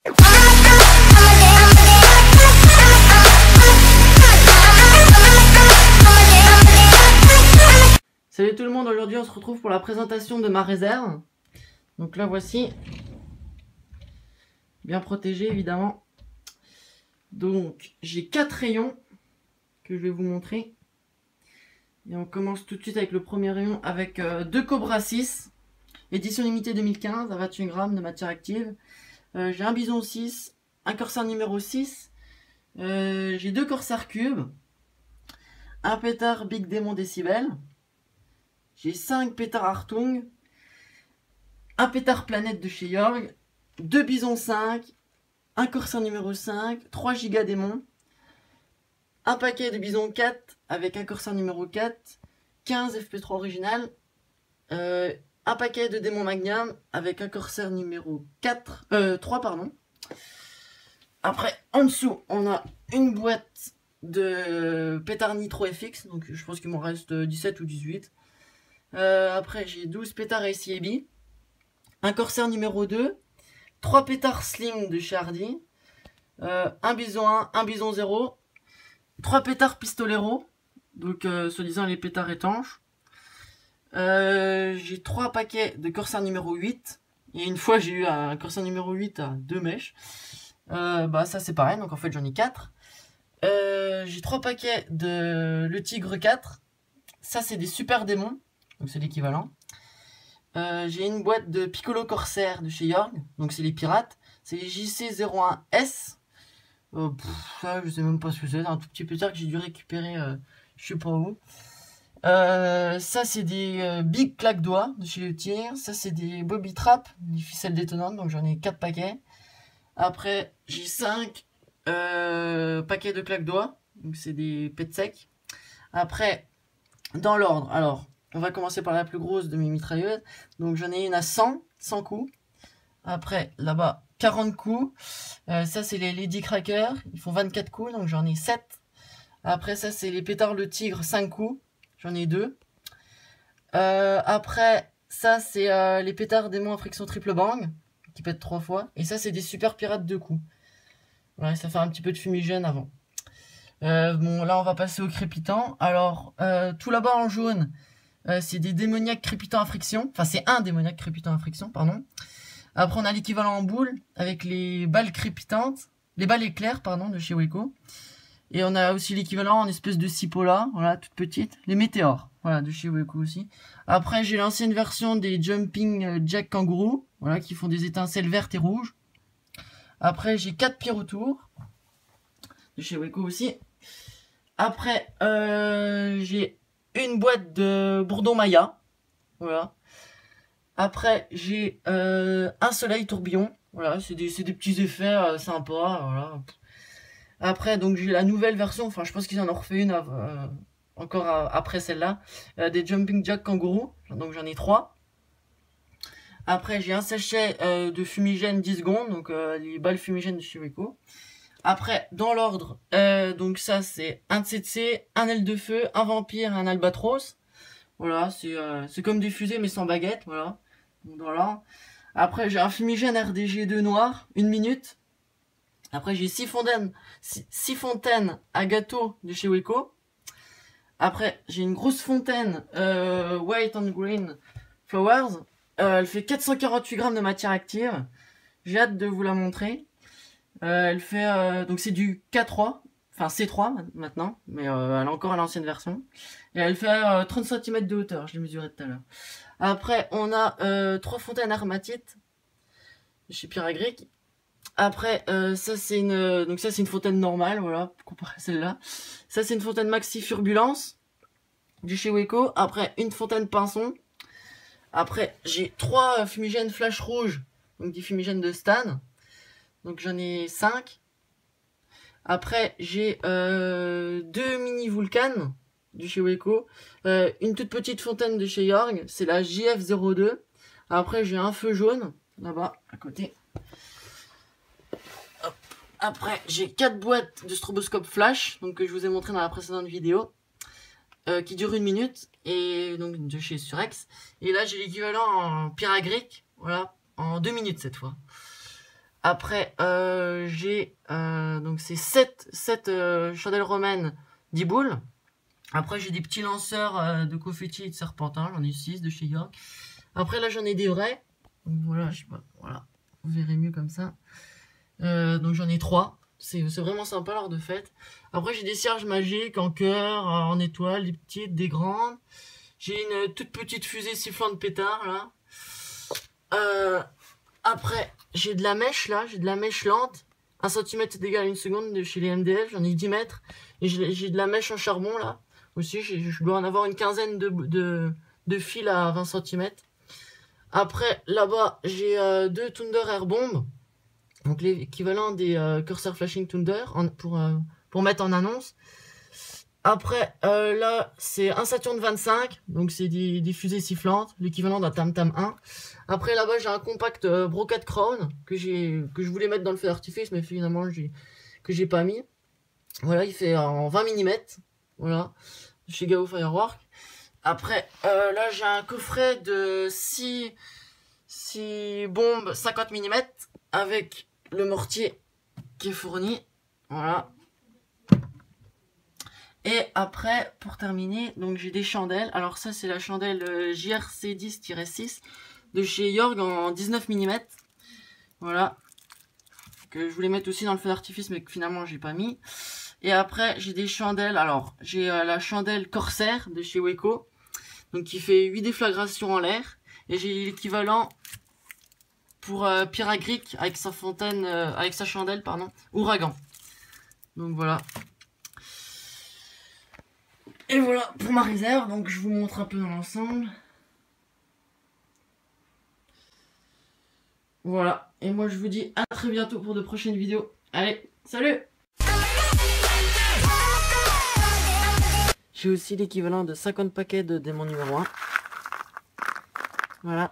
Salut tout le monde, aujourd'hui on se retrouve pour la présentation de ma réserve. Donc là voici, bien protégé évidemment. Donc j'ai 4 rayons que je vais vous montrer. Et on commence tout de suite avec le premier rayon avec 2 Cobra 6, édition limitée 2015 à 28 grammes de matière active. J'ai un Bison 6, un Corsair numéro 6, j'ai 2 Corsair cubes, un pétard Big Demon Décibel, j'ai 5 pétards Hartung, un pétard Planète de chez Yorg, 2 Bison 5, un Corsair numéro 5, 3 Giga Démon, un paquet de Bison 4 avec un Corsair numéro 4, 15 FP3 original, un paquet de Démon Magnum avec un Corsair numéro 3 pardon. Après en dessous on a une boîte de pétards Nitro FX, donc je pense qu'il m'en reste 17 ou 18. Après j'ai 12 pétards ACAB, un Corsair numéro 2, 3 pétards Slim de chez Hardy, un Bison 1, un Bison 0, 3 pétards Pistolero, donc soi-disant les pétards étanches. J'ai 3 paquets de Corsair numéro 8, et une fois j'ai eu un Corsair numéro 8 à 2 mèches. Bah ça c'est pareil, donc en fait j'en ai 4. J'ai 3 paquets de Le Tigre 4, ça c'est des Super Démons, donc c'est l'équivalent. J'ai une boîte de Piccolo Corsair de chez Yorg, donc c'est les pirates, c'est les JC01S. Ça je sais même pas ce que c'est, un tout petit pétard que j'ai dû récupérer je sais pas où. Ça c'est des Big Claque Doigts de chez Le Tigre, ça c'est des Bobby Trap, des ficelles détonnantes, donc j'en ai 4 paquets. Après j'ai 5 paquets de claques doigts, donc c'est des pets secs. Après dans l'ordre, alors on va commencer par la plus grosse de mes mitrailleuses, donc j'en ai une à 100 coups. Après là-bas 40 coups, ça c'est les Lady Cracker, ils font 24 coups, donc j'en ai 7. Après ça c'est les pétards Le Tigre, 5 coups, j'en ai 2. Après ça c'est les pétards Démon à friction triple bang, qui pètent 3 fois, et ça c'est des Super Pirates 2 coups. Voilà, ça fait un petit peu de fumigène avant. Bon, là on va passer au crépitant. Alors tout là-bas en jaune, c'est des démoniaques crépitants à friction. Enfin c'est un démoniaque crépitant à friction, pardon. Après on a l'équivalent en boule avec les balles crépitantes, les balles éclairs pardon de chez Weco. Et on a aussi l'équivalent en espèce de cipolla, voilà, toute petite, les météores, voilà, de chez Weco aussi. Après j'ai l'ancienne version des Jumping Jack Kangourou, voilà, qui font des étincelles vertes et rouges. Après j'ai 4 pyrotours de chez Weco aussi. Après j'ai une boîte de Bourdon Maya, voilà. Après j'ai un soleil tourbillon, voilà, c'est des petits effets sympas, voilà. Après donc j'ai la nouvelle version, enfin je pense qu'ils en ont refait une encore après celle-là, des Jumping Jack Kangourou, donc j'en ai 3. Après j'ai un sachet de fumigène 10 secondes, donc les balles fumigènes de chez Weco. Après dans l'ordre, donc ça c'est un tsetse, un aile de feu, un vampire, un albatros. Voilà, c'est comme des fusées mais sans baguette, voilà. Donc dans l'ordre. Après j'ai un fumigène RDG2 noir, 1 minute. Après j'ai 6 fontaines à gâteau de chez Weco. Après j'ai une grosse fontaine White and Green Flowers. Elle fait 448 grammes de matière active. J'ai hâte de vous la montrer. Elle fait donc c'est du K3, enfin C3 maintenant, mais elle est encore à l'ancienne version. Et elle fait 30 cm de hauteur, je l'ai mesuré tout à l'heure. Après on a 3 fontaines armatites chez Pierre Grec. Après ça c'est une fontaine normale, voilà, comparé à celle-là. Ça c'est une fontaine Maxi Furbulence du chez Weco. Après une fontaine Pinson. Après j'ai 3 fumigènes flash rouge, donc des fumigènes de Stan. Donc j'en ai 5. Après j'ai 2 mini Vulcan du chez Weco. Une toute petite fontaine de chez Yorg, c'est la JF02. Après j'ai un feu jaune, là-bas, à côté. Hop. Après j'ai 4 boîtes de stroboscope flash, donc que je vous ai montré dans la précédente vidéo. Qui dure 1 minute, et donc de chez Surex. Et là j'ai l'équivalent en Pyragrec, voilà, en 2 minutes cette fois. Après, j'ai donc c'est 7 chandelles romaines 10 boules. Après, j'ai des petits lanceurs de confetti et de serpentin. J'en ai 6 de chez York. Après, là, j'en ai des vrais. Donc voilà, je sais pas. Voilà, vous verrez mieux comme ça. Donc j'en ai 3. C'est vraiment sympa lors de fête. Après, j'ai des cierges magiques en cœur, en étoiles, des petites, des grandes. J'ai une toute petite fusée sifflant de pétard là. Après, j'ai de la mèche là, j'ai de la mèche lente. 1 cm c'est égal à 1 seconde de chez les MDF, j'en ai 10 mètres. Et j'ai de la mèche en charbon là. Aussi, je dois en avoir une quinzaine de fils à 20 cm. Après, là-bas, j'ai 2 Thunder Air Bomb. Donc l'équivalent des Cursor Flashing Thunder pour mettre en annonce. Après, là, c'est un Saturn 25, donc c'est des fusées sifflantes, l'équivalent d'un Tam Tam 1. Après, là-bas, j'ai un compact Brocat Crown que je voulais mettre dans le feu d'artifice, mais finalement, que j'ai pas mis. Voilà, il fait en 20 mm, voilà, chez Gao Firework. Après, là, j'ai un coffret de 6 bombes 50 mm avec le mortier qui est fourni, voilà. Et après, pour terminer, donc j'ai des chandelles. Alors ça, c'est la chandelle JRC10-6 de chez York en 19 mm. Voilà. Que je voulais mettre aussi dans le feu d'artifice, mais que finalement, j'ai pas mis. Et après, j'ai des chandelles. Alors, j'ai la chandelle Corsair de chez Weco. Donc, qui fait 8 déflagrations en l'air. Et j'ai l'équivalent pour Pyragric avec sa fontaine, avec sa chandelle, pardon, Ouragan. Donc, voilà. Et voilà pour ma réserve, donc je vous montre un peu dans l'ensemble. Voilà, et moi je vous dis à très bientôt pour de prochaines vidéos. Allez, salut! J'ai aussi l'équivalent de 50 paquets de démon numéro 1. Voilà.